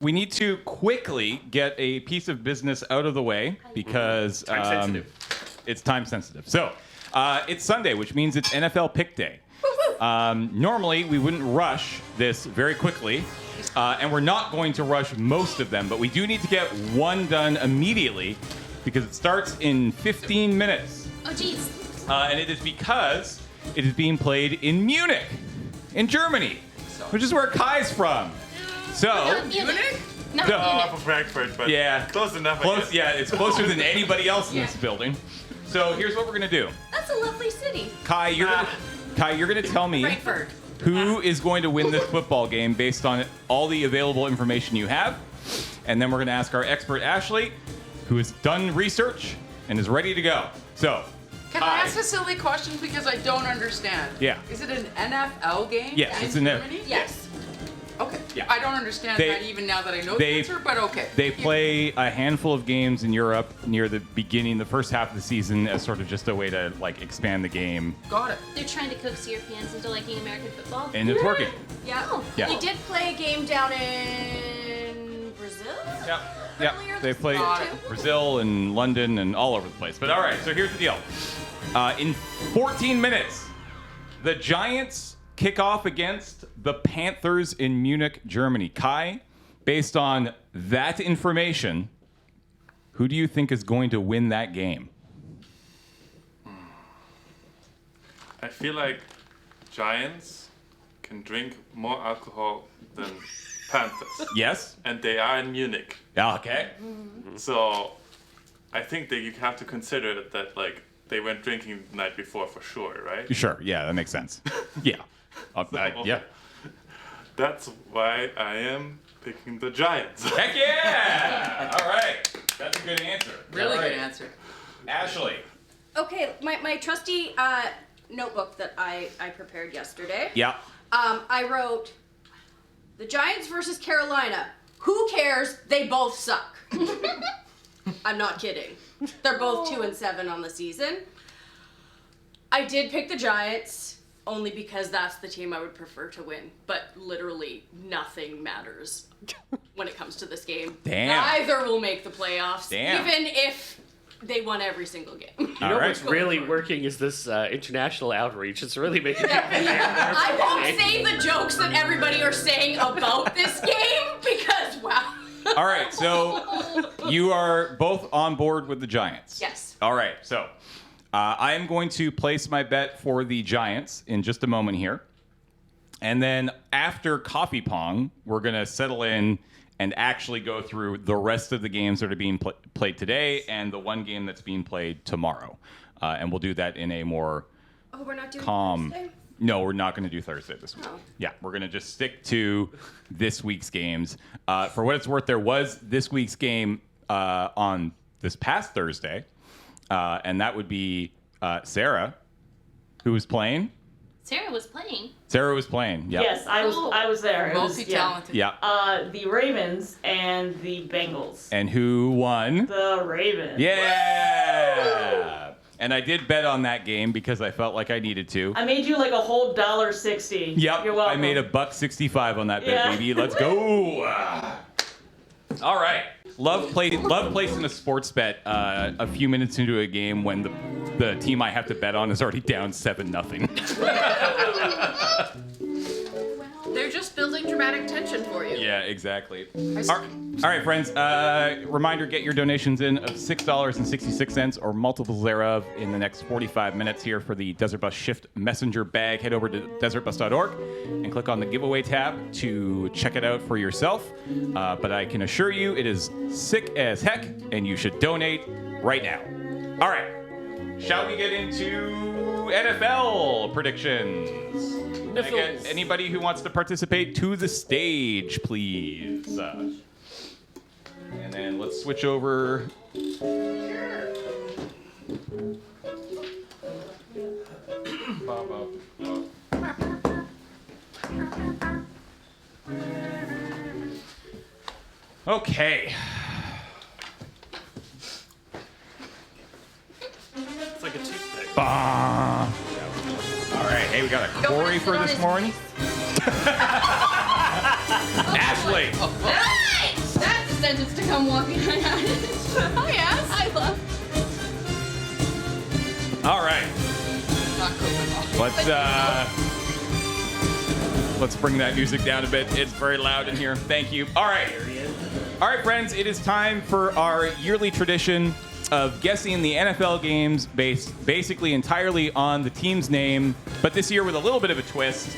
we need to quickly get a piece of business out of the way because it's time sensitive. So it's Sunday, which means it's NFL Pick Day. Normally, we wouldn't rush this very quickly, and we're not going to rush most of them, but we do need to get one done immediately because it starts in 15 minutes. Oh, geez. And it is because it is being played in Munich, in Germany, which is where Kai's from. So, Not Munich. Not No. Munich. From Frankfurt, but yeah, close enough. I guess. Yeah, it's closer than anybody else in this building. So here's what we're gonna do. That's a lovely city. Kai, you're gonna tell me Frankfurt. who is going to win this football game based on all the available information you have, and then we're gonna ask our expert Ashley, who has done research and is ready to go. So, Can I ask a silly question because I don't understand? Yeah. Is it an NFL game? Yes, in it's an Germany? Yes. Okay. Yeah. I don't understand They- that even now that I know the answer, but okay. They play a handful of games in Europe near the beginning, the first half of the season, as sort of just a way to like expand the game, Got it. They're trying to coax Europeans into liking American football. and it's working. Yeah. Oh. Yeah. They did play a game down in Brazil. Yep. Yep. Earlier They this play Got it. Brazil and London and all over the place. But all right, so here's the deal. In 14 minutes, the Giants kick off against the Panthers in Munich, Germany. Kai, based on that information, who do you think is going to win that game? I feel like Giants can drink more alcohol than Panthers, Yes? and they are in Munich. Okay. So I think that you have to consider that like they went drinking the night before for sure, right? Sure. Yeah, that makes sense. Yeah. Yeah. That's why I am picking the Giants. Heck yeah! All right. That's a good answer. Really All right. good answer. Ashley. Okay, my trusty notebook that I prepared yesterday. Yeah. I wrote the Giants versus Carolina. Who cares? They both suck. I'm not kidding. They're both 2-7 on the season. I did pick the Giants only because that's the team I would prefer to win. But literally nothing matters when it comes to this game. Damn. Neither will make the playoffs, Damn. even if they won every single game. You know All right. what's really working is this international outreach. It's really making I won't say the jokes that everybody are saying about this game because, wow. All right, so you are both on board with the Giants. Yes. All right, so I am going to place my bet for the Giants in just a moment here. And then after Coffee Pong, we're going to settle in and actually go through the rest of the games that are being played today and the one game that's being played tomorrow. And we'll do that in a more Oh, we're not doing calm. Thursday? No, we're not going to do Thursday this week. Oh. Yeah, we're going to just stick to this week's games. For what it's worth, there was this week's game on this past Thursday, and that would be Sarah, who was playing. Sarah was playing. Sarah was playing. Yeah. Yes, I was there. It was, Multi-talented. Yeah. the Ravens and the Bengals. And who won? The Ravens. Yeah. And I did bet on that game because I felt like I needed to. I made you like a whole $1.60. Yep, You're welcome. I made $1.65 on that bet, Yeah. baby. Let's go. All right. Love placing a sports bet a few minutes into a game when the team I have to bet on is already down 7-0. They're just building dramatic tension for you. Yeah, exactly. All right, friends. Reminder, get your donations in of $6.66 or multiples thereof in the next 45 minutes here for the Desert Bus Shift Messenger bag. Head over to desertbus.org and click on the giveaway tab to check it out for yourself. But I can assure you it is sick as heck, and you should donate right now. All right. Shall we get into NFL predictions? Can I get anybody who wants to participate to the stage, please? And then let's switch over. Okay. It's like a toothpick. All right. Hey, we got a Corey for this morning. Ashley. sentence to come walking behind. Oh yes. I love. All right. Not Let's bring that music down a bit. It's very loud in here. Thank you. All right. All right, friends. It is time for our yearly tradition of guessing the NFL games based basically entirely on the team's name, but this year with a little bit of a twist.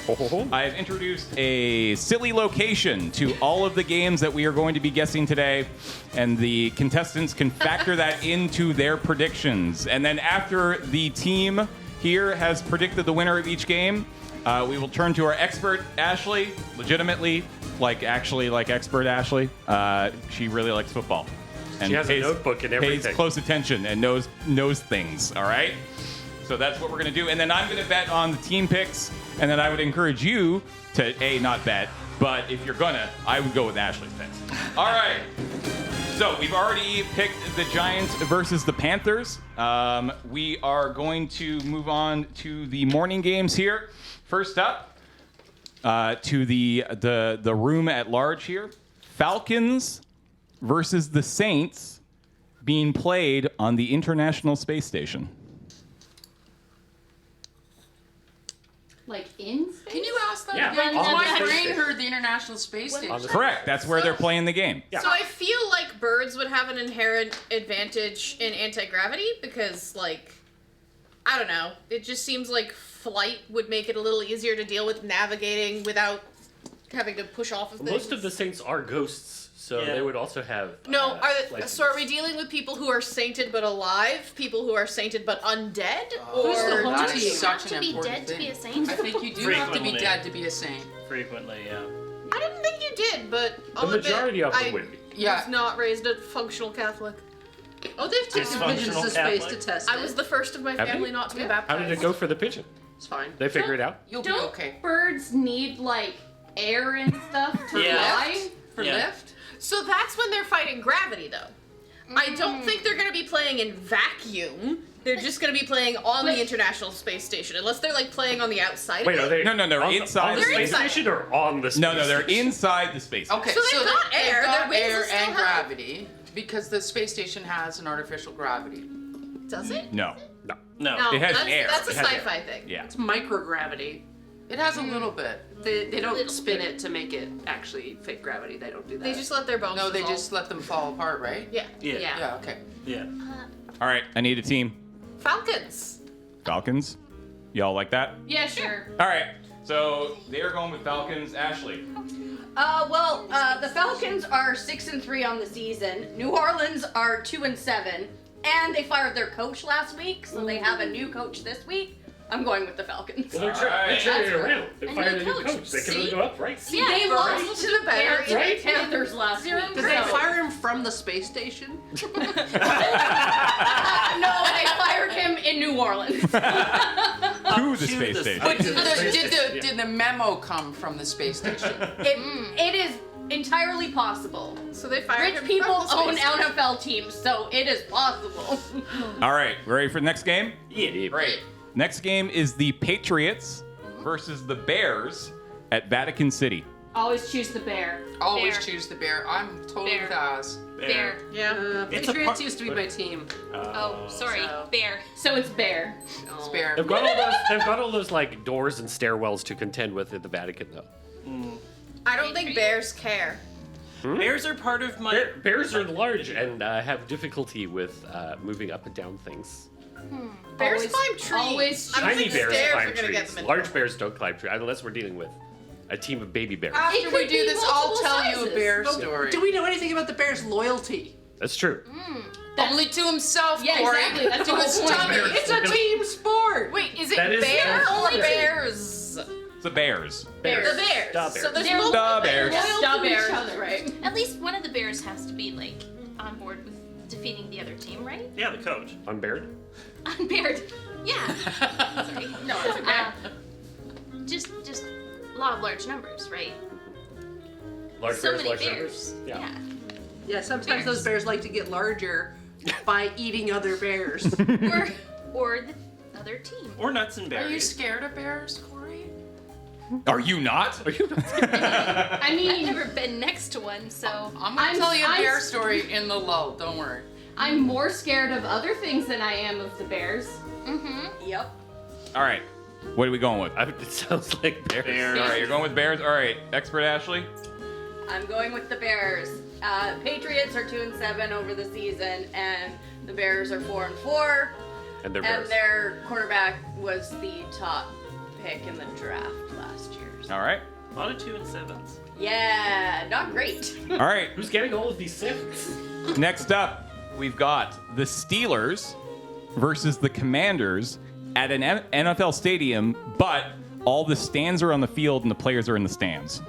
I have introduced a silly location to all of the games that we are going to be guessing today, and the contestants can factor that into their predictions. And then after the team here has predicted the winner of each game, we will turn to our expert, Ashley, legitimately, like expert Ashley. She really likes football. And She has a notebook and everything. Pays close attention and knows things, all right? So that's what we're going to do. And then I'm going to bet on the team picks. And then I would encourage you to, not bet, but if you're going to, I would go with Ashley's picks. All right. So we've already picked the Giants versus the Panthers. We are going to move on to the morning games here. First up, to the room at large here. Falcons versus the Saints being played on the International Space Station. Like in space? Can you ask that Yeah, again? on the My space brain station. heard the International Space Station. Correct. That's where they're playing the game. Yeah. So I feel like birds would have an inherent advantage in anti-gravity because, like, I don't know. It just seems like flight would make it a little easier to deal with navigating without having to push off of things. Most of the Saints are ghosts, so Yeah. they would also have. No, flight so are we dealing with people who are sainted but alive? People who are sainted but undead? Who's the Or home Don't team? you Such have an to be important dead to thing. be a saint? I think you do have to be Frequently. dead to be a saint. Frequently, yeah. I didn't think you did, but I'll The majority admit, of them I would be. Yeah. was not raised a functional Catholic. Oh, they've taken pigeons to Dysfunctional space Catholic. to test it. I was the first of my Have family you? not to be Yeah. baptized. How did it go for the pigeon? It's fine. They figure it out? You'll be Don't okay. birds need like air and stuff to Yeah. fly? For Yeah. lift? So that's when they're fighting gravity, though. I don't think they're going to be playing in vacuum. They're just going to be playing on the International Space Station, unless they're like playing on the outside. Wait, of are it. they? No, they're on inside the the space inside. station or on the space No, they're station? inside the space station. Okay, So they've got they've air, got their wings air will still and help. gravity because the space station has an artificial gravity. Does it? No. No. No, It has that's, air. that's a It has sci-fi thing. Yeah. It's microgravity. It has a little bit. They don't spin it to make it actually fake gravity. They don't do that. They just let their bones No, they dissolve. just let them fall apart, right? Yeah. Yeah. yeah. Yeah, okay. Yeah. All right, I need a team. Falcons. Falcons. Y'all like that? Yeah, sure. All right. So they are going with Falcons. Ashley. The Falcons are 6-3 on the season. New Orleans are 2-7, and they fired their coach last week, so they have a new coach this week. I'm going with the Falcons. Well, they're Alright. turning it That's around. They A fired new a new coach. coach. They can only See? go up, right? Yeah, They right. lost to the Bears and Right? the Panthers last week. Did they fire him from the space station? No, they fired him in New Orleans. To the to space the station. But Space station, did the memo come from the space station? It is entirely possible. So they fired Rich him people from the own space station. NFL teams, so it is possible. All right, ready for the next game? Yeah. Great. Next game is the Patriots versus the Bears at Vatican City. Always choose the bear. Always Bear. choose the bear. I'm totally Bear. with Oz. Bear. Yeah. It's a Patriots par- used to be my team. Oh, sorry. So- Bear. So it's bear. It's bear. They've got all those. They've got all those like doors and stairwells to contend with at the Vatican, though. I don't think bears care. Bears are part of my. Bears are large and have difficulty with moving up and down things. Bears Always- climb trees. always I don't Tiny think bears stairs climb are gonna get trees. them in. Large bears don't climb trees unless we're dealing with a team of baby bears. After It we could do be this, I'll multiple tell you a sizes. bear But story. do we know anything about the Bears' loyalty? That's true. Only to himself, Yeah, Corey. exactly. That's To the his whole point. tummy. It's a team sport. Wait, is it That is- bear that's or true. bears? It's the Bears. Bears. The bears. Da So bears. there's They're multiple the bears. loyal Da to bears. each other, right? At least one of the bears has to be like on board with defeating the other team, right? Yeah, the coach. Unbared. Unpaired. Yeah. Sorry. No, it's a bear. Just law of large numbers, right? Large So bears, many large bears. numbers. Yeah. Yeah, sometimes those bears like to get larger by eating other bears. Or the other team. Or nuts and Are berries. you scared of bears, Corey? Are you not? Are you not? I mean, I've never been next to one, so. I'm gonna tell you a bear story in the lull. Don't worry. I'm more scared of other things than I am of the Bears. Mm-hmm. Yep. All right. What are we going with? It sounds like Bears. All right, you're going with Bears. All right, expert Ashley. I'm going with the Bears. Patriots are 2-7 over the season, and the Bears are 4-4. And they're Bears. And their quarterback was the top pick in the draft last year. All right. A lot of 2 and 7s. Yeah, not great. All right. Who's getting all of these six? Next up, we've got the Steelers versus the Commanders at an NFL stadium, but all the stands are on the field and the players are in the stands.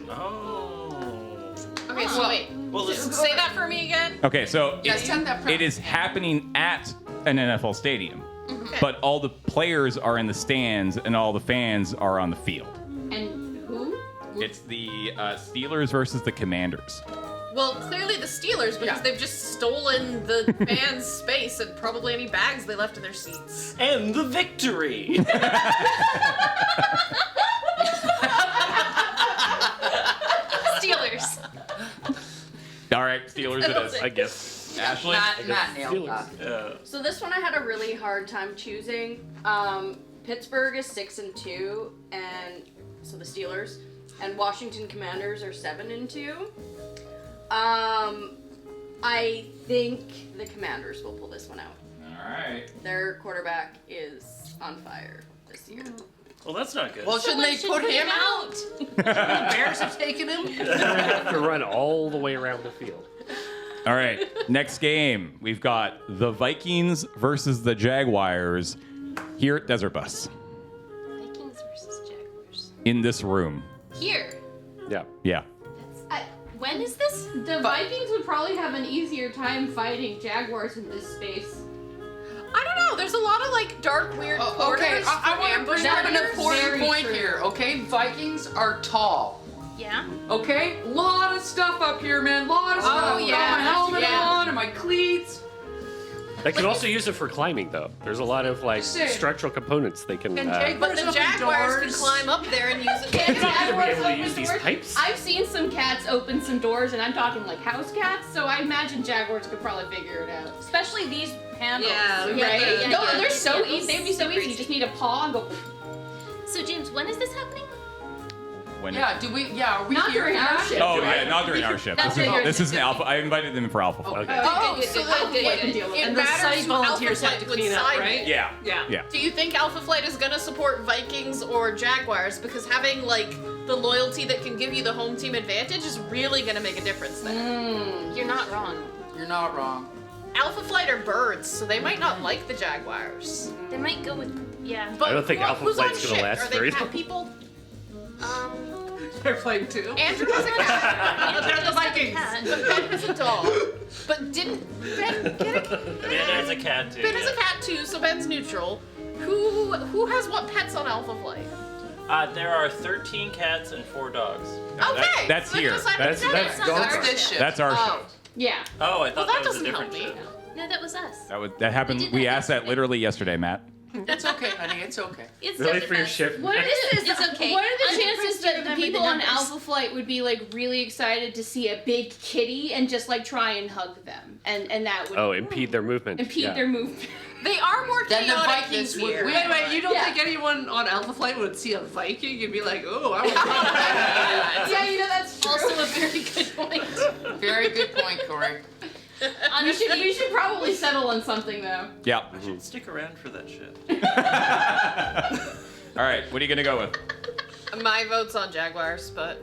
Oh. Okay, so wait. Well, Say that for me again. Okay, so Yeah, set that it is happening at an NFL stadium, but all the players are in the stands and all the fans are on the field. And who? It's the Steelers versus the Commanders. Well, clearly the Steelers because they've just stolen the fans' space and probably any bags they left in their seats. and the victory. Steelers. All right, Steelers it is. I guess. Ashley? Matt nailed that. So this one I had a really hard time choosing. Pittsburgh is 6-2, and so the Steelers, and Washington Commanders are 7-2. I think the Commanders will pull this one out. All right. Their quarterback is on fire this year. Well, that's not good. Well, shouldn't they put him out? The Bears have taken him. They're gonna have to run all the way around the field. All right, next game. We've got the Vikings versus the Jaguars here at Desert Bus Vikings versus Jaguars. in this room. Here. Yeah. Yeah. When is this? The Vikings would probably have an easier time fighting Jaguars in this space. I don't know. There's a lot of like dark, weird Okay, corners. I for want to ambush bring up an predators. important Very point true. here, okay? Vikings are tall, Yeah. okay? Lot of stuff up here, man. Lot of stuff. yeah, Got my helmet yeah. on and my cleats. They can also use it for climbing, though. There's a lot of like Sick. structural components they can. And But the Open Jaguars can doors. climb up there and use it. You're not gonna be able to Jaguars use open these doors. pipes. I've seen some cats open some doors, and I'm talking like house cats, so I imagine Jaguars could probably figure it out. Especially these handles. Yeah, right? yeah, No, yeah. they're so Yeah, easy. They'd be so super easy. You easy. just need a paw and go. So, James, when is this happening? When Yeah, do we? Yeah, are we Not here during our now? shift. Oh yeah, not during our shift. Not This during is your this is an shift. alpha. I invited them for Alpha Flight. Okay. Oh, so Alpha Flight can deal with it. it And the matters site who volunteers Alpha have to Flight would clean up, side right? with. Yeah. Yeah. Yeah. Do you think Alpha Flight is gonna support Vikings or Jaguars? Because having like the loyalty that can give you the home team advantage is really gonna make a difference there. You're not wrong. You're not wrong. Alpha Flight are birds, so they might not like the Jaguars. They might go with, yeah. But I don't think Alpha who's on Flight's gonna shift? last Are they very cat long. people? They're playing too. Andrew has a cat. They're the Vikings. But Ben has a dog. But didn't Ben get a Ben has a cat too. Ben has yeah. a cat too, so Ben's neutral. Who has what pets on Alpha Flight? There are 13 cats and 4 dogs. Okay, that's so they here. decided That's- together. that's not Dog- our That's shift. shift. That's our Oh. shift. Yeah. Oh, I thought Well, that that was a doesn't different help me. shift. No, that was us. That happened. did We that asked that yesterday. literally yesterday, Matt. It's okay, honey. It's okay. It's Really Desert for your Bus. shift? What is this? It's okay. What are the I'm chances impressed you that the remembered people the on numbers. Alpha Flight would be like really excited to see a big kitty and just like try and hug them, and that would Oh, impede their movement. impede Yeah. their movement? They are more Then the chaotic Vikings this would year. win. Wait, you don't Yeah. think anyone on Alpha Flight would see a Viking and be like, oh, I want Yeah, you know that's true. Also a very good point. Very good point, Corey. we should probably settle on something though. Yeah. I should stick around for that shit. All right. What are you gonna go with? My vote's on Jaguars, but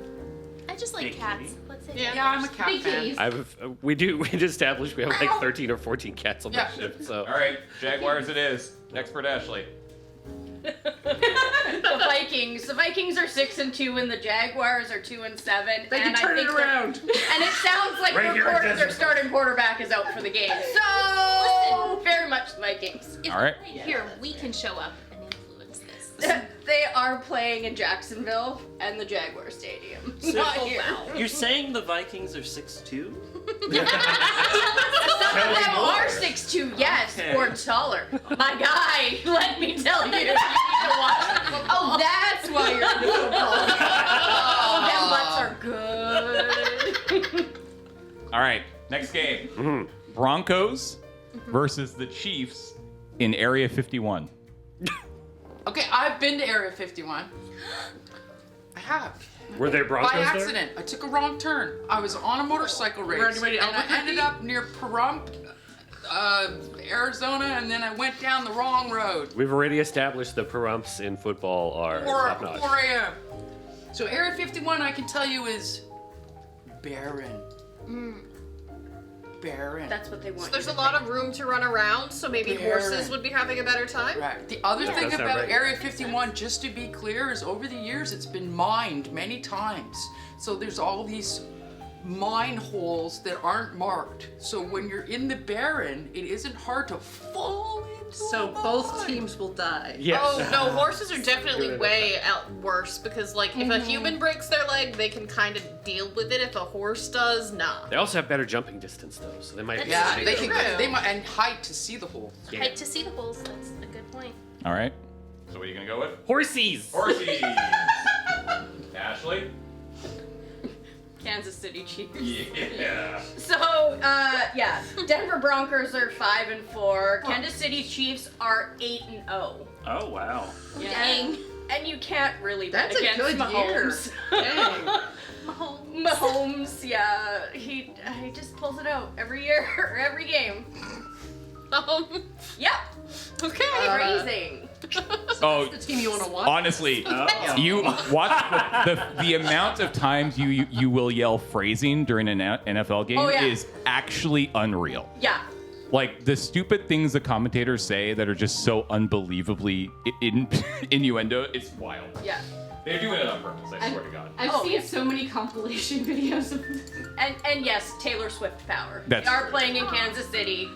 I just like Big cats. kitty. Let's say Yeah. Yeah, I'm a cat Big fan. kitties. We did establish we have like 13 or 14 cats on that Yeah. shift. So All right. Jaguars it is. Expert Ashley. The Vikings are 6-2, and the Jaguars are 2-7. They can and I turn it think they're- around. And it sounds like Right here in their Desert. starting quarterback is out for the game. So very much the Vikings. If All right. Here, we can show up and influence this. They are playing in Jacksonville and the Jaguar Stadium. Not here. You're saying the Vikings are 6'2"? That's Some of them are 6'2", yes, or taller. My guy, let me tell you, you need to watch football. Oh, that's why you're into football. Oh, them butts are good. All right, next game. Broncos versus the Chiefs in Area 51. Okay, I've been to Area 51. I have. Were there Broncos By there? accident. I took a wrong turn. I was on a motorcycle race. Were anybody and I ended up near Pahrump, Arizona, and then I went down the wrong road. We've already established the Pahrumps in football are 4 top-notch. a.m. So Area 51, I can tell you, is barren. Barren. That's what they want. So there's a lot of room to run around, so maybe horses would be having a better time. Right. The other thing That sounds about right. Area 51, just to be clear, is over the years it's been mined many times. So there's all these mine holes that aren't marked. So when you're in the barren, it isn't hard to fall into So a both mine. teams will die. Yes. Oh no, horses are definitely Good. way out worse because like if a human breaks their leg, they can kind of deal with it. If a horse does, nah. They also have better jumping distance though, so they might. That's Yeah, true. they can. True. They might and height to see the hole. Yeah. Height to see the holes. That's a good point. All right. So what are you gonna go with? Horsies. Horsies. Ashley. Kansas City Chiefs. Yeah. So, yeah, Denver Broncos are 5-4. Kansas City Chiefs are 8-0. Oh, wow. Yeah. Dang. And you can't really bet That's a against good year. Mahomes. Dang. Mahomes, yeah, he just pulls it out every year, or every game. Yep. Okay. Raising. Oh, The team you want to watch. honestly, you watch the amount of times you will yell phrasing during an NFL game Oh, yeah. is actually unreal. Yeah. Like the stupid things the commentators say that are just so unbelievably innuendo. It's wild. Yeah. They're doing it on purpose. I swear to God. I've Oh, seen yeah. so many compilation videos of And yes, Taylor Swift power. That's they are true. playing in Kansas City.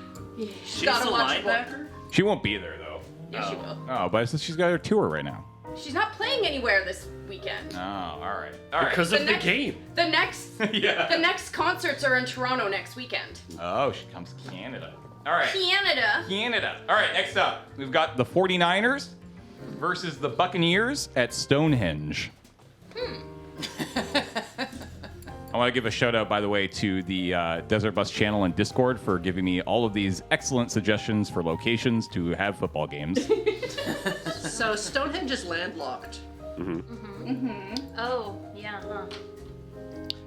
She's Gotta a watch linebacker? She won't be there though. Yeah, she will. Oh, but she's got her tour right now. She's not playing anywhere this weekend. Oh, all right. All right. Because of the game. The next Yeah. the next concerts are in Toronto next weekend. Oh, she comes to Canada. All right. Canada. Canada. All right, next up, we've got the 49ers versus the Buccaneers at Stonehenge. I want to give a shout out, by the way, to the Desert Bus channel and Discord for giving me all of these excellent suggestions for locations to have football games. So Stonehenge is landlocked. Oh, yeah, huh.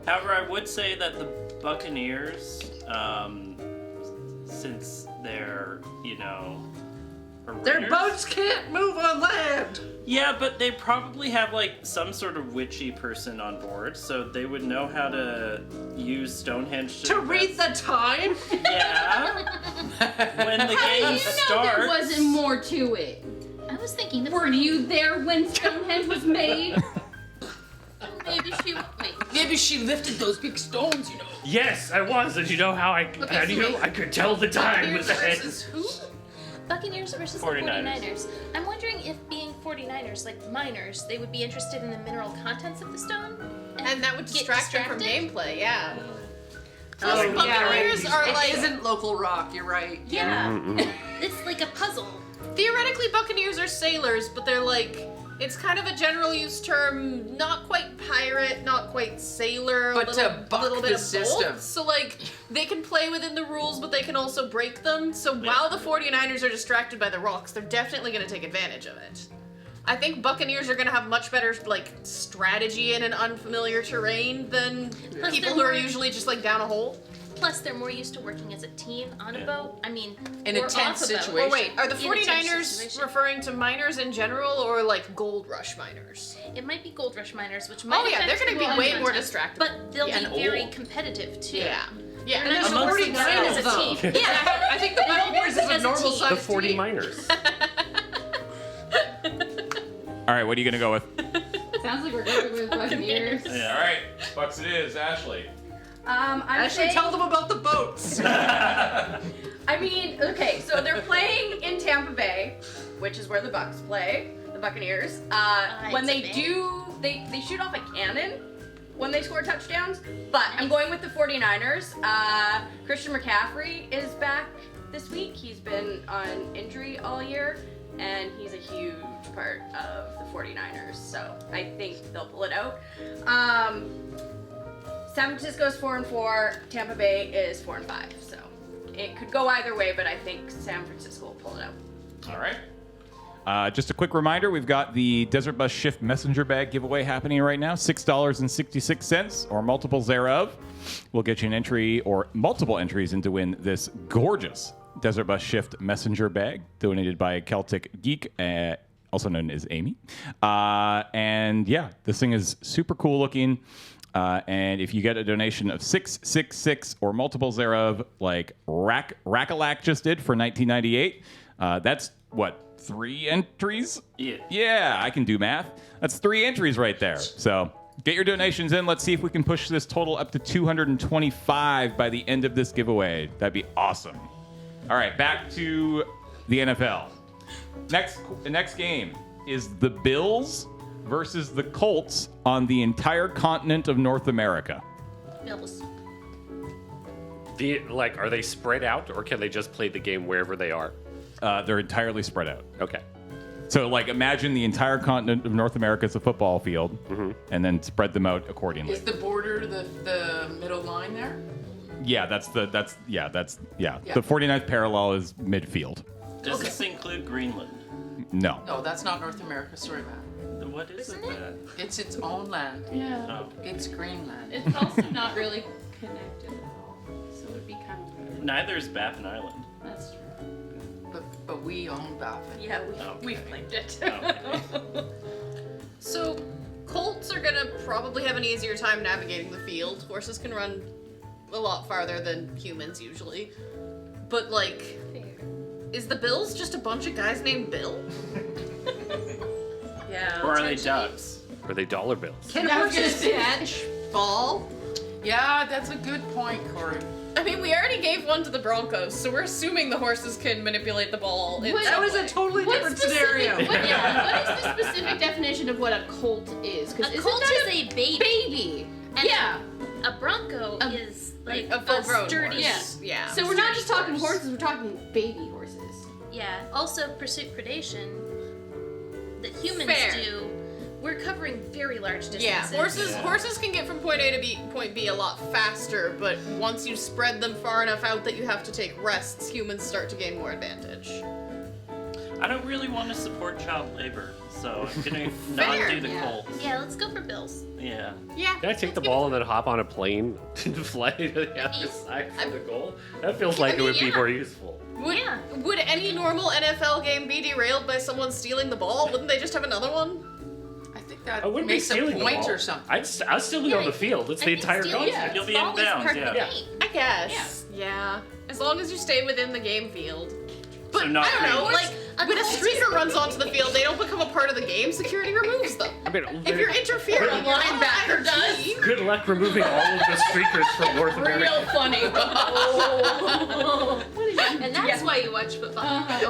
However, I would say that the Buccaneers, since they're, Their Raiders- boats can't move on land. Yeah, but they probably have like some sort of witchy person on board, so they would know how to use Stonehenge To read the time? Yeah. When the How do game you know starts. there wasn't more to it? I was thinking the Were you there when Stonehenge was made? maybe she wait. Maybe she lifted those big stones, Yes, I was. And you know how I? Okay, how do you so know? I could tell the time with Buccaneers the versus head. who? Buccaneers versus 49ers. the 49ers. I'm wondering if being 49ers, like miners, they would be interested in the mineral contents of the stone. And that would get distract them from distracted? gameplay, yeah. Oh, Plus, Buccaneers are It like isn't local rock, you're right. Yeah. It's like a puzzle. theoretically Buccaneers are sailors, but they're like it's kind of a general use term, not quite pirate, not quite sailor, But little, to buck little bit the of system. both. So like they can play within the rules, but they can also break them. So while the 49ers are distracted by the rocks, they're definitely going to take advantage of it. I think Buccaneers are going to have much better like strategy in an unfamiliar terrain than Plus people they're who are more- usually just like down a hole. Plus, they're more used to working as a team on a boat. I mean, In a or tense off a boat. situation. Oh wait, are the In a tense 49ers situation. referring to miners in general or like gold rush miners? It might be gold rush miners, which might yeah, they're affect gonna be the way content, more distracted. But they'll Yeah, be very and old. competitive too. Yeah. Yeah. And there's amongst 49 themselves of as a them. team. Yeah. I think the Buccaneers is a As a normal team. size The 40 team. miners. All right, what are you gonna go with? Sounds like we're going with Buccaneers. All right, Bucks it is. Ashley. I'm Actually, saying, tell them about the boats. I mean, okay, so they're playing in Tampa Bay, which is where the Bucks play, the Buccaneers. When it's they a bay. do, they shoot off a cannon, when they score touchdowns, but I'm going with the 49ers. Christian McCaffrey is back this week. He's been on injury all year, and he's a huge part of the 49ers, so I think they'll pull it out. San Francisco's 4-4, Tampa Bay is 4-5, so it could go either way, but I think San Francisco will pull it out. All right. Just a quick reminder, we've got the Desert Bus Shift Messenger Bag giveaway happening right now. $6.66 or multiples thereof will get you an entry or multiple entries in to win this gorgeous Desert Bus Shift Messenger Bag donated by Celtic Geek, also known as Amy. And yeah, this thing is super cool looking. And if you get a donation of $6.66 or multiples thereof, like Rack-a-Lack just did for $19.98, that's what? 3 entries? Yeah, I can do math. That's 3 entries right there. So get your donations in. Let's see if we can push this total up to 225 by the end of this giveaway. That'd be awesome. All right, back to the NFL. The next game is the Bills versus the Colts on the entire continent of North America. Bills. Are they spread out, or can they just play the game wherever they are? They're entirely spread out. Okay. So, imagine the entire continent of North America as a football field, and then spread them out accordingly. Is the border the middle line there? Yeah, that's The 49th parallel is midfield. Does this include Greenland? No. No, that's not North America. Sorry, Matt. What is it? It's its own land. Yeah. Oh. It's Greenland. It's also not really connected at all, so it would be kind of. Neither is Baffin Island. That's true. But we own Baffin. Yeah, we've claimed it. So, Colts are gonna probably have an easier time navigating the field. Horses can run a lot farther than humans usually. But, is the Bills just a bunch of guys named Bill? Yeah. Or are they ducks? Are they dollar bills? Can horses catch ball? Yeah, that's a good point, Corey. I mean, we already gave one to the Broncos, so we're assuming the horses can manipulate the ball. That was a totally different scenario. What is the specific definition of what a colt is? A colt is a baby. Baby. And Yeah. A bronco is a full-grown sturdy. horse. Yeah. So we're not just Sturdy talking horse. horses, we're talking baby horses. Yeah. Also, pursuit predation that humans Fair. do. We're covering very large distances. Yeah, horses can get from point A to point B a lot faster, but once you spread them far enough out that you have to take rests, humans start to gain more advantage. I don't really want to support child labor, so I'm gonna not do the Colts. Yeah, let's go for Bills. Yeah. Yeah. Can I take the ball and then hop on a plane and fly to the other side for the goal? That feels like it would be more useful. Would any normal NFL game be derailed by someone stealing the ball? Wouldn't they just have another one? That I wouldn't be makes a stealing the point ball. or something. I'll still be on the field. It's the entire concept. You'll be in bounds, yeah. I guess. Yeah. As long as you stay within the game field. But So not I don't know, green. when a streaker runs onto the field, they don't become a part of the game. Security removes them. I mean, If you're interfering, your linebacker does. good luck removing all of the streakers from North America. Real funny. And that's why you watch football. I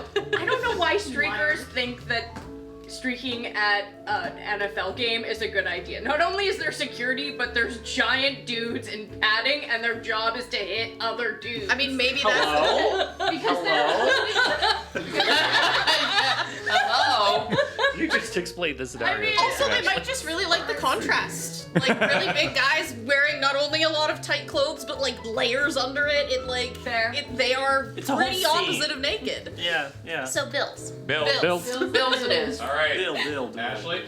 don't know why streakers think that streaking at an NFL game is a good idea. Not only is there security, but there's giant dudes in padding, and their job is to hit other dudes. I mean, maybe Hello? Hello. You just explained the scenario. Also, they might just really like the contrast. Like, really big guys wearing not only a lot of tight clothes, but, layers under it. They are It's a whole pretty scene. opposite of naked. Yeah. So Bills. Bills. Bills it is. All right. Bill. Ashley.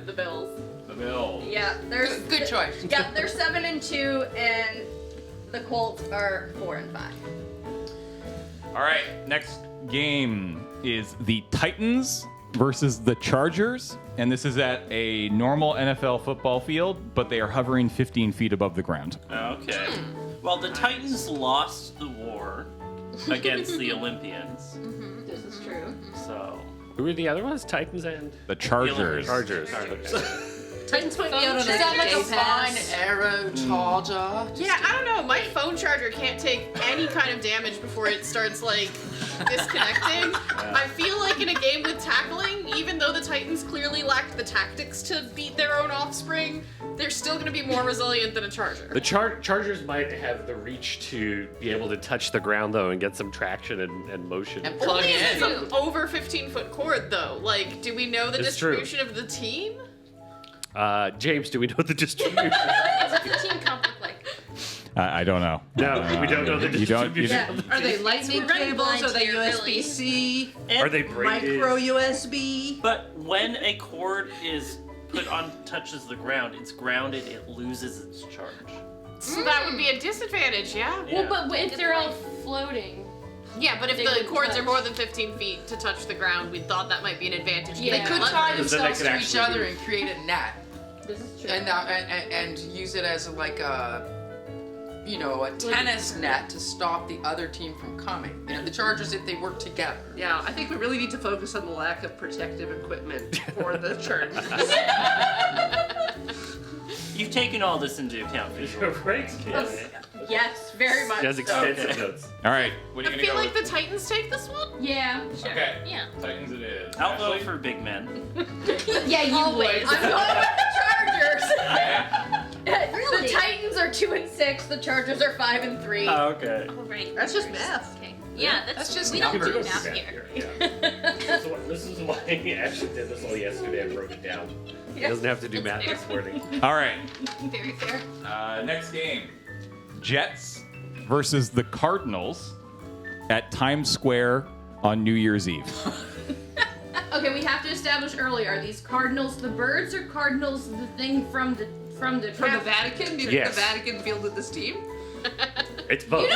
The Bills. The Bills. Yeah, there's Good choice. Yeah, they're 7-2, and the Colts are 4-5. All right. Next game is the Titans versus the Chargers. And this is at a normal NFL football field, but they are hovering 15 feet above the ground. Okay. Well, the Titans lost the war against the Olympians, This is true. so Who are the other ones? Titans and The Chargers. Chargers. Titans might be out on Is that like a Game fine Pass. arrow charger? Yeah, I don't know. My phone charger can't take any kind of damage before it starts like disconnecting. I feel like in a game with tackling, even though the Titans clearly lacked the tactics to beat their own offspring, they're still going to be more resilient than a charger. The Chargers might have the reach to be able to touch the ground though and get some traction and motion. And plug Only in. some over 15-foot cord though. Like, do we know the It's true. distribution of the team? James, do we know the distribution? What's the team comp look like? I don't know. No, we don't know the You don't. You distribution. Are they lightning We're running cables? blind Are they here, really. USB-C? Are they braided? Micro USB? But when a cord is put on touches the ground, it's grounded, it loses its charge. So that would be a disadvantage, yeah? Yeah. Well, but if they're all floating, Yeah, but if They the would cords are touch. more than 15 feet to touch the ground, we thought that might be an advantage. Yeah. They could Let- tie Because then they themselves could to each actually other do- and create a net, this is true. and use it as like a, a tennis net to stop the other team from coming. The Chargers, if they work together. Yeah, I think we really need to focus on the lack of protective equipment for the Chargers. You've taken all this into account, visual. Right? Yes, very much. He has so. extensive notes. All right. What are I you feel gonna like go the Titans take this one. Yeah. with? Okay. Yeah. Titans it is. I'll vote Ashley? for big men. Yeah, you Always. I'm going with the Chargers. Really? The Titans are 2-6. The Chargers are 5-3. Oh, okay. All right. That's just math. Okay. Yeah, That's just we don't do numbers. math here. This is why Ashley did this all yesterday and wrote it down. He doesn't have to do math this morning. All right. Very fair. Next game. Jets versus the Cardinals at Times Square on New Year's Eve. Okay, we have to establish early: are these Cardinals the birds or Cardinals the thing from the From the Vatican? Do you think Yes. the Vatican fielded this team? It's both.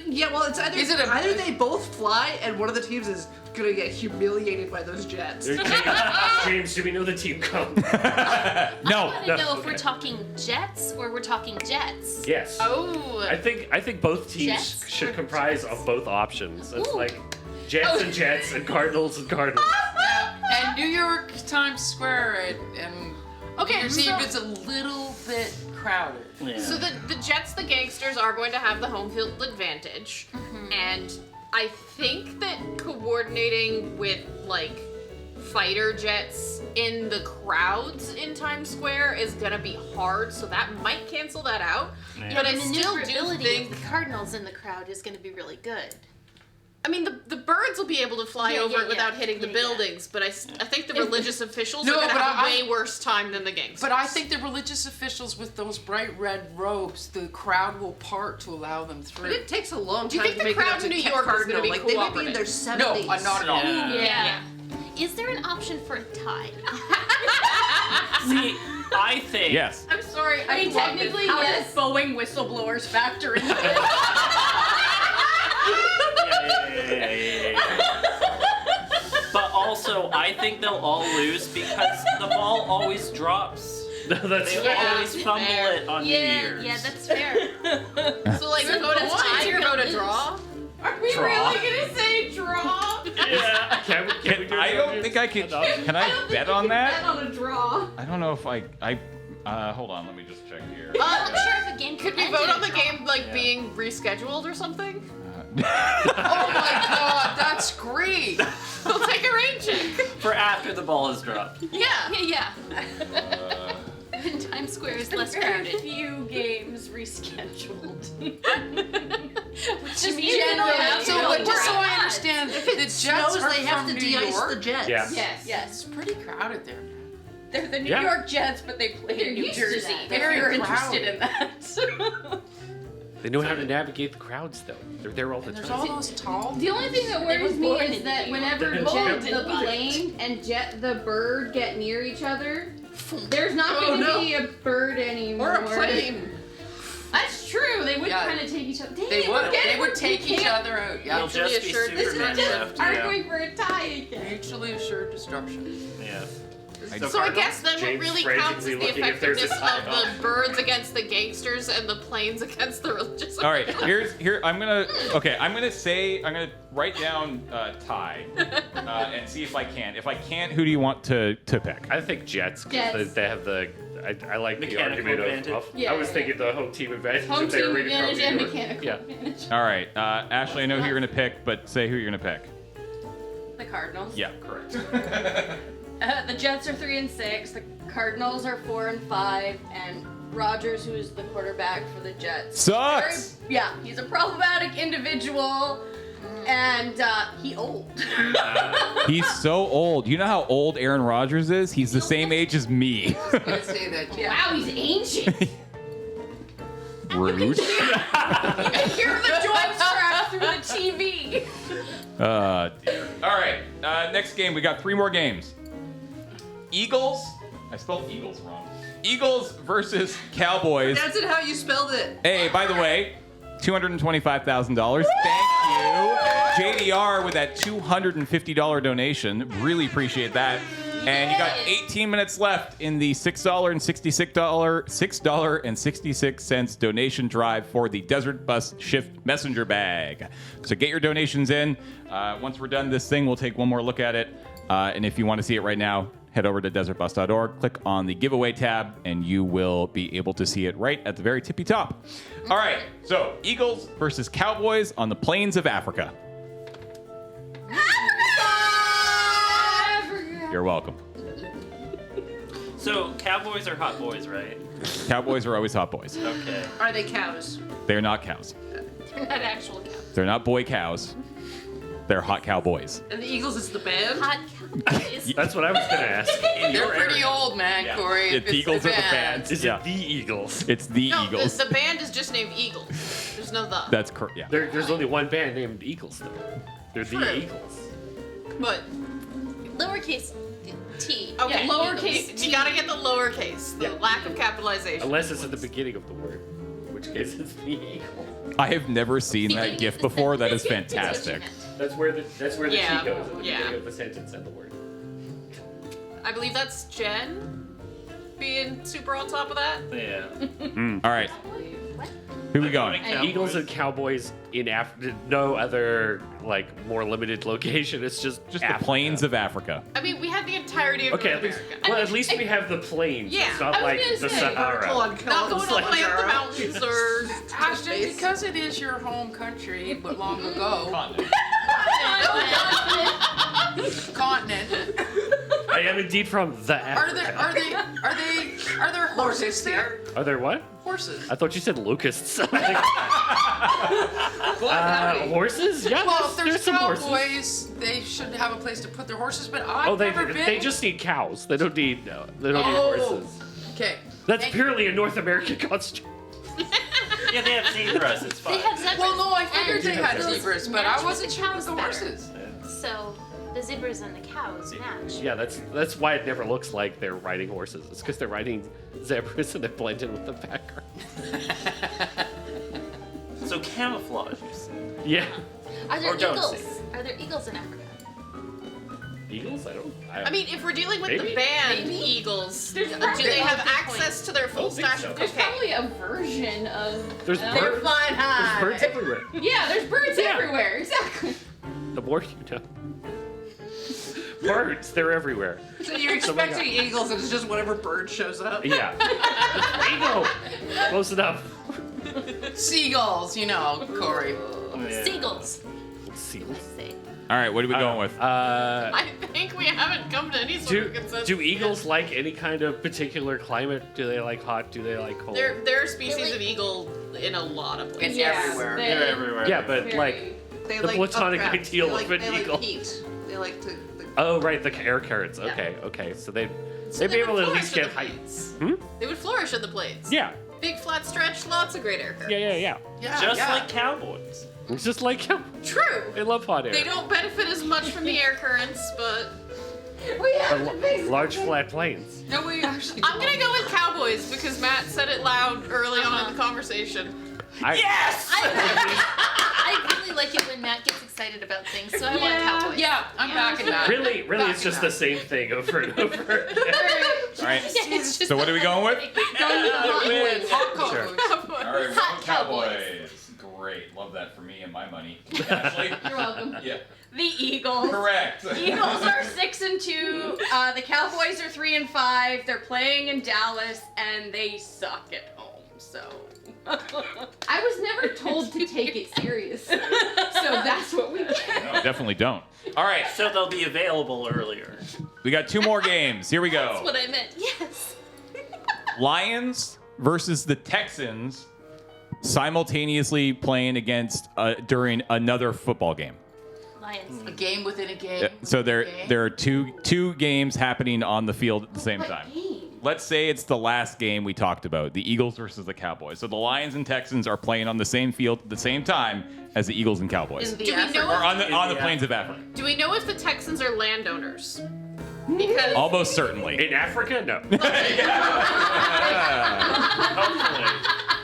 Yeah, well, it's either, Is it a- either they both fly and one of the teams is gonna get humiliated by those jets. James, do we know the team comp? No. I want to know if okay. we're talking Jets or we're talking Jets. Yes. Oh. I think both teams Jets should or comprise Jets? of both options. It's Ooh. like Jets and Jets and Cardinals and Cardinals. And New York Times Square and Okay, New Year's so- Eve is a little bit crowded. Yeah. So the Jets, the gangsters, are going to have the home field advantage. And I think that coordinating with, like, fighter jets in the crowds in Times Square is going to be hard, so that might cancel that out. Yeah. But I And the still do maneuverability think... of the Cardinals in the crowd is going to be really good. I mean, the birds will be able to fly Yeah, over yeah, it without yeah. hitting the Yeah, yeah. buildings, but I think the religious officials No, are going to but have a I- way worse time than the gangsters. But I think the religious officials with those bright red robes, the crowd will part to allow them But through. it takes a long Do you time think to the make it crowd up in to New Kent York is Cardinal. gonna be Like, they might be in their cooperative? 70s. No, not at all. Yeah. Is there an option for a tie? See, I think. Yes. I'm sorry. I mean, love technically, this. How yes. does Boeing whistleblowers factor into this? Yeah. But also, I think they'll all lose because the ball always drops. That's They Yeah. always fumble it on New Yeah, Year's. yeah, that's fair. So, like, So you go to both tie teams or are go gonna to lose. draw? Are we Draw. really gonna say draw? Yeah. Can we do I it? don't think I could. Can I bet on Bet that? on a draw. I don't know if I. Hold on. Let me just check here. I'm not sure if a game Could we end vote in a on the draw. game, like, Yeah. being rescheduled or something? Oh my god, that's great! We'll take a rain check. For after the ball is dropped. Yeah. Yeah. And Times Square is less Very crowded. few games rescheduled. Which is generally So, but just so I understand, the Jets Snows, are they have from to New de-ice York. the Jets. Yeah. Yes. It's pretty crowded there. They're the New Yeah. York Jets, but they play They're in New used to Jersey. that. If Very you're interested crowded. in that. They know how to navigate the crowds, though. They're there all the And there's time. all those tall. The only thing that They were worries me born is in that New whenever York. both They're the born in plane and the bird get near each other, there's not Oh, going to no. be a bird anymore. Or a plane. That's true. They would Yeah. kind of take each other. Dang They it, would. we're getting They would we take each can't- other out. You'll Yeah. just be assured this is Superman Just left. Yeah. arguing for a tie again. Mutually assured destruction. Yeah. So I guess then what James really counts is frantically the looking if there's a effectiveness of tie. the birds against the gangsters and the planes against the religious. All right. I'm gonna write down tie and see if I can. If I can't, who do you want to pick? I think Jets, Jets. because they have the I like the Mechanical argument advantage. of Yeah, I was yeah. thinking the home team advantage. Home if they were team reading from advantage and New York. mechanical Yeah. advantage. All right, Ashley, I know who you're gonna pick, but say who you're gonna pick. The Cardinals. Yeah, correct. The Jets are 3-6. The Cardinals are 4-5, and Rodgers, who is the quarterback for the Jets, Sucks! he's a problematic individual, and he old. He's so old. You know how old Aaron Rodgers is? He's the same age as me. I was gonna say that. Yeah. Wow, he's ancient. Rude. You can hear the joint strap through the TV. Dear. All right, next game. We got 3 more games. Eagles. I spelled Eagles wrong. Eagles versus Cowboys. That's it how you spelled it. Hey, by the way, $225,000. Thank you, JDR, with that $250 donation. Really appreciate that. And you got 18 minutes left in the $6.66 donation drive for the Desert Bus Shift Messenger Bag. So get your donations in. Once we're done this thing, we'll take one more look at it. And if you want to see it right now, head over to desertbus.org, click on the giveaway tab, and you will be able to see it right at the very tippy top. All right, so Eagles versus Cowboys on the plains of Africa. You're welcome. So Cowboys are hot boys, right? Cowboys are always hot boys. Okay. Are they cows? They're not cows. They're not actual cows. They're not boy cows. They're hot cowboys. And the Eagles is the band? Hot Cowboys. That's what I was gonna ask. They're pretty old, man, Yeah. Corey. The if it's Eagles are the band. band. Is Yeah. it the Eagles? It's the No, Eagles. the band is just named Eagles. There's no the. That's correct. Yeah. There's only one band named Eagles, though. They're True. the Eagles. But Lowercase T. okay, Yeah, lowercase You gotta get the lowercase. The lack of capitalization. Unless it's at the beginning of the word, in which case it's the Eagle. I have never seen that GIF before. That is fantastic. That's where the Yeah, T goes at the yeah. beginning of the sentence and the word. I believe that's Jen being super on top of that. Yeah. All right. Who we going? Eagles and Cowboys in no other more limited location. It's just the Africa. plains of Africa. I mean, we had the entirety of Okay, North at least, America. well, at least we have the plains. Yeah, it's not I was like gonna the say, Sahara. Not going all the way up the mountains or Ashton, because it is your home country, but long ago. Continent. I am indeed from the Are Africa. there horses there? Are there what? Horses. I thought you said locusts. Howdy. Horses? Yeah, Well, if there's there's some horses. cowboys, they should have a place to put their horses. But I've Oh, never been. they just need cows. They don't need horses. Okay. That's purely a North American construct. Yeah, they have zebras. It's fine. They have zebras. Well, no, I figured and they had those zebras, but I match with wasn't the sure with cows the better. horses. So the zebras and the cows match. Yeah, that's why it never looks like they're riding horses. It's because they're riding zebras and they blend in with the background. So camouflage, you say? Yeah. Are there Or don't eagles? see. Are there eagles in Africa? Eagles? I mean, if we're dealing with Maybe. the band Maybe. Eagles, There's do probably they have a good access to their full don't think stash so. of There's cocaine? probably a version of. There's uh, birds. Flying high. There's birds everywhere. Yeah, there's birds Yeah. everywhere. Exactly. The more you know. Birds, they're everywhere. So you're expecting eagles and it's just whatever bird shows up? Yeah. Eagle. Close enough. Seagulls, you know, Corey. Seagulls. Seagulls. Say. All right, what are we going with? I think we haven't come to any sort of consensus. Do eagles like any kind of particular climate? Do they like hot? Do they like cold? There are species of eagle in a lot of places. It's everywhere. They're everywhere. Yeah, but Very- They The like platonic updrafts. ideal they like, of an they eagle. Like heat. They like to. Oh, right, the air currents. Okay, okay. So they'd be they able would to at least flourish get in the height. plains. They would flourish in the plains. Yeah. Big flat stretch, lots of great air currents. Yeah. Yeah, Just yeah. like cowboys. It's just like True. they love hot air. They don't benefit as much from the air currents, but We have to fix Large flat plains. No, we actually. I'm gonna go with Cowboys because Matt said it loud early on in the conversation. Yes! I really like it when Matt gets excited about things, so I want Cowboys. Yeah, I'm backing that. Really, it's Backing just that. the same thing over and over. All right. It's just So what are we going with? Hot Sure. Cowboys. All right, we're Hot going Cowboys. great. Love that for me and my money. Ashley? You're welcome. Yeah. The Eagles. Correct. Eagles are 6-2. The Cowboys are 3-5. They're playing in Dallas, and they suck at home. So. I was never told to take it serious, so that's what we did. No, definitely don't. All right. So they'll be available earlier. We got 2 more games. Here we go. That's what I meant. Yes. Lions versus the Texans simultaneously playing against during another football game. Lions. A game within a game. So there game. are two games happening on the field at the same time. Let's say it's the last game we talked about, the Eagles versus the Cowboys. So the Lions and Texans are playing on the same field at the same time as the Eagles and Cowboys. Do we know Or on if, the plains of Africa. do we know if the Texans are landowners? Because Almost certainly. In Africa, no.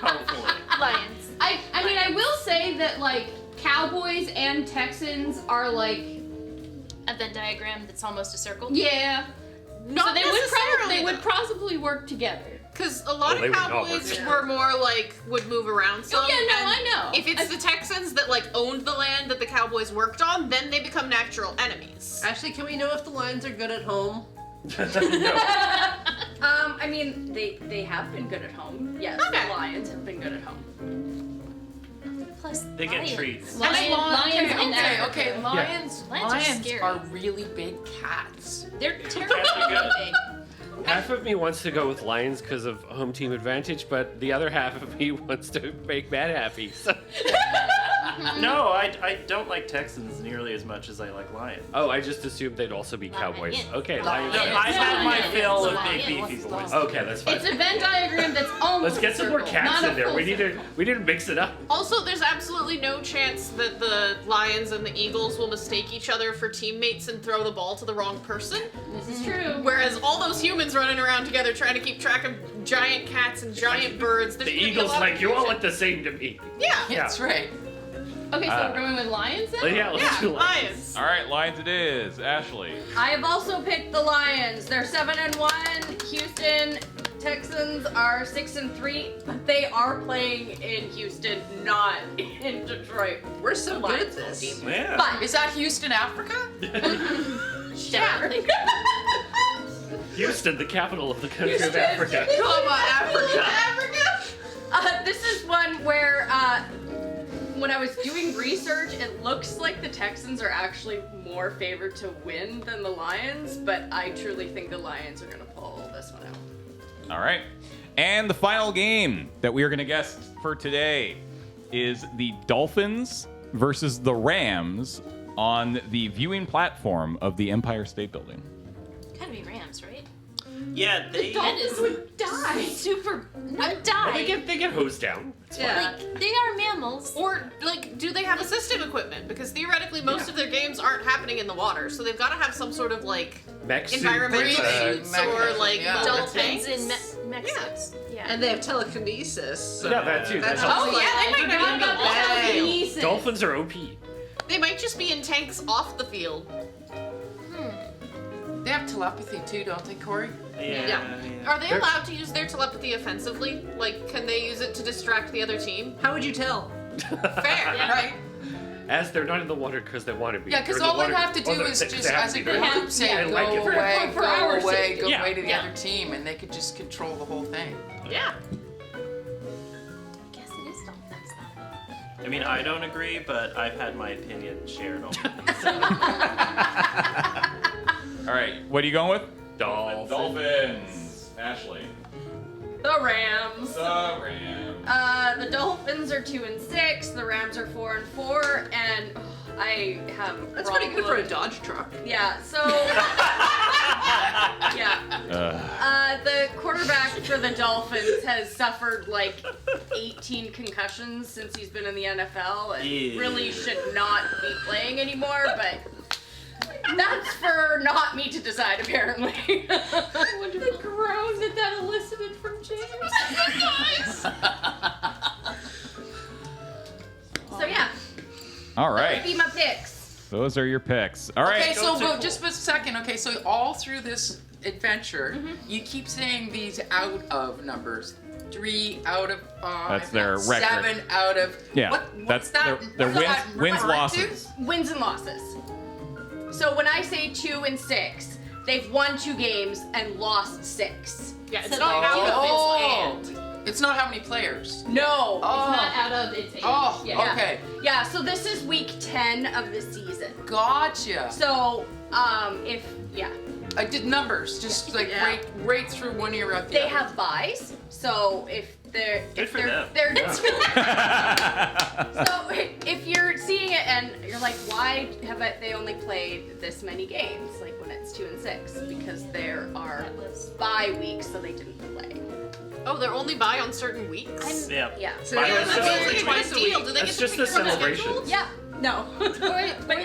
Hopefully. Lions. I mean, I will say that like Cowboys and Texans are like, A Venn diagram that's almost a circle. yeah. Not So they necessarily, would probably work together. Because a lot Well, they of would not Cowboys work. were more like would move around some. Oh, yeah, no, and I know. If it's the Texans that like owned the land that the Cowboys worked on, then they become natural enemies. Actually, can we know if the Lions are good at home? I mean, they have been good at home. Yes, Okay. the Lions have been good at home. Plus They get lions. treats. Lions and Okay, Africa. Lions. Lions are Lions scary. are really big cats. They're terrible. big. Half of me wants to go with Lions because of home team advantage, but the other half of me wants to make Matt happy. So. No, I don't like Texans nearly as much as I like Lions. Oh, I just assumed they'd also be Cowboys. Lions. Okay, Lions. Lions. No, I've had my fill of Lions. big beefy boys. Okay, that's fine. It's a Venn diagram that's almost Let's get some a more circle, cats not in there. a We full need to mix it up. Also, there's absolutely no chance that the Lions and the Eagles will mistake each other for teammates and throw the ball to the wrong person. This is true. Whereas all those humans running around together trying to keep track of giant cats and giant birds. The There's gonna be a Eagles, lot of like, you all confusion. look the same to me. Yeah. That's right. Okay, so we're going with Lions then? Yeah, let's do Lions. All right, Lions it is. Ashley. I have also picked the Lions. They're 7-1. Houston Texans are 6-3, but they are playing in Houston, not in Detroit. We're so good at Lions this. team. Yeah. But Is that Houston, Africa? definitely. Houston, the capital of the country of Africa. Africa. This is one where when I was doing research, it looks like the Texans are actually more favored to win than the Lions, but I truly think the Lions are going to pull this one out. All right. And the final game that we are going to guess for today is the Dolphins versus the Rams on the viewing platform of the Empire State Building. Gotta be Rams, right? Yeah, they. That is would die. super. Not Well, die. they get hosed down. It's fine. Like they are mammals. Or, like, do they have assistive equipment? Because theoretically, most of their games aren't happening in the water, so they've got to have some sort of, like, Mech suit, environmental suits or, mechanism, like, yeah. Dolphins tanks. in Mexico. Yeah. And they have telekinesis. So Yeah, that too. That's That's also Oh, yeah, they might Forgot be about the in the telekinesis. Dolphins are OP. They might just be in tanks off the field. They have telepathy too, don't they, Corey? Yeah. Are they allowed to use their telepathy offensively? Like, can they use it to distract the other team? How would you tell? Fair, right? As they're not in the water because they want to be. Yeah, because They're in the all they water- have to do well, is they just, have as to a be there. group, say, Yeah, go like it. away, For go our away, safety. go Yeah. away to the Yeah. other team, and they could just control the whole thing. Yeah. I guess it is Dolphins then. I mean, I don't agree, but I've had my opinion shared on. All right, what are you going with? Dolphins. Dolphins. Ashley. The Rams. The Rams. The Dolphins are 2-6. The Rams are 4-4, and I have. That's pretty good for a problem- Dodge truck. Yeah. So. yeah. The quarterback for the Dolphins has suffered like 18 concussions since he's been in the NFL, and Ew. really should not be playing anymore. But that's for not me to decide, apparently. The groans that elicited from James. So yeah, All that'd right. be my picks. Those are your picks. All right. Okay, so Go to- but just a second. Okay, so all through this adventure, Mm-hmm. you keep saying these out of numbers. 3 out of 5. That's their record. 7 out of. Yeah, What's that's that? their What's wins, that wins, refer to? losses. Wins and losses. So when I say 2-6, they've won 2 games and lost 6. Yeah, it's So not they're out of Oh. it's and. It's not how many players. No. It's not out of its age. Oh, Yeah. okay. Yeah, so this is week 10 of the season. Gotcha. So, I did numbers, just like Yeah. right through one ear out the they other. have buys. So if they're Good for them. So if you're seeing it and you're like, why they only played this many games? Like when it's 2-6, because there are bye weeks, so they didn't play. Oh, they're only by on certain weeks? Yeah. Yeah. So that's like twice a week. Do they That's get just to the pick their own celebration. schedules? Yeah. No. Or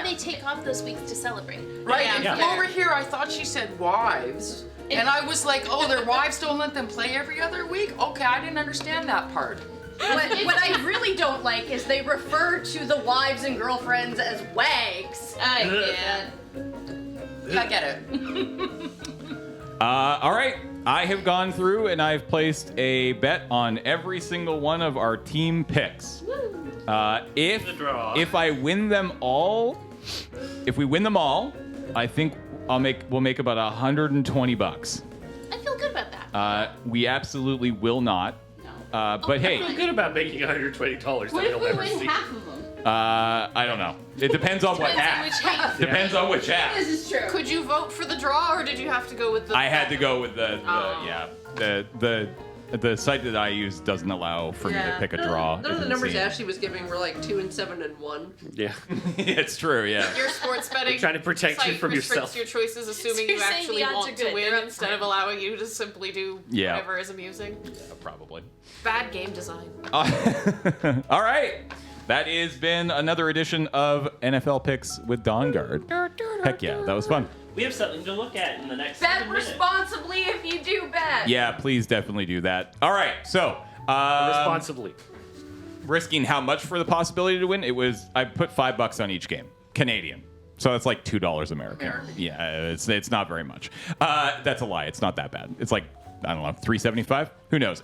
they take off those weeks to celebrate. Right, Yeah. and Yeah. over here I thought she said wives. And I was like, oh, their wives don't let them play every other week? Okay, I didn't understand that part. What I really don't like is they refer to the wives and girlfriends as wags. I get I get it. All right. I have gone through and I've placed a bet on every single one of our team picks. The draw. If I win them all, if we win them all, I think we'll make about $120. I feel good about that. We absolutely will not. But I hey, feel good about making $120 What that if you'll we never win see. half of them? I don't know. It depends on what app. Depends on which app. This is true. Could you vote for the draw, or did you have to go with the? I had to go with the Oh. the site that I use doesn't allow for me to pick a draw. None of the It's numbers insane. Ashley was giving were like 2 and 7 and 1. Yeah. It's true, yeah. Your sports betting Trying to protect you site from restricts yourself. your choices, assuming You're you saying actually the odds want are to good. win They're instead of allowing you to simply do Yeah. whatever is amusing. Yeah, probably. Bad game design. All right. That has been another edition of NFL Picks with Dawnguard. Heck yeah, that was fun. We have something to look at in the next Bet 7 minutes. responsibly if you do bet. Yeah, please definitely do that. All right, so Responsibly. risking how much for the possibility to win? I put $5 on each game, Canadian. So that's like $2 American. Yeah, it's not very much. That's a lie. It's not that bad. It's like, I don't know, $3.75. Who knows?